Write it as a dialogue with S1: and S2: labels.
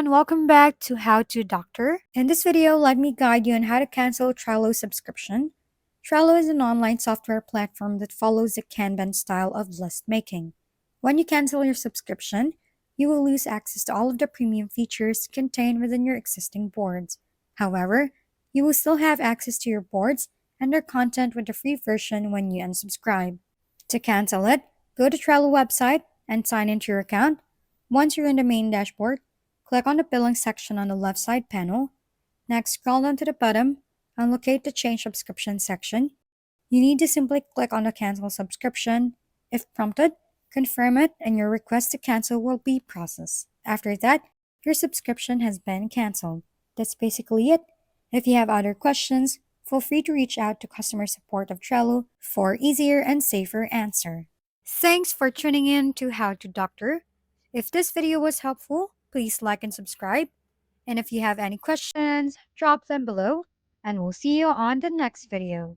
S1: everyone, welcome back to How to Doctor. In this video, let me guide you on how to cancel Trello subscription. Trello is an online software platform that follows the Kanban style of list making. When you cancel your subscription, you will lose access to all of the premium features contained within your existing boards. However, you will still have access to your boards and their content with the free version when you unsubscribe. To cancel it, go to Trello website and sign into your account. Once you're in the main dashboard, click on the billing section on the left side panel. Next, scroll down to the bottom and locate the Change Subscription section. You need to simply click on the Cancel Subscription. If prompted, confirm it and your request to cancel will be processed. After that, your subscription has been canceled. That's basically it. If you have other questions, feel free to reach out to customer support of Trello for easier and safer answer. Thanks for tuning in to How to Doctor. If this video was helpful, please like and subscribe. And if you have any questions, drop them below, and we'll see you on the next video.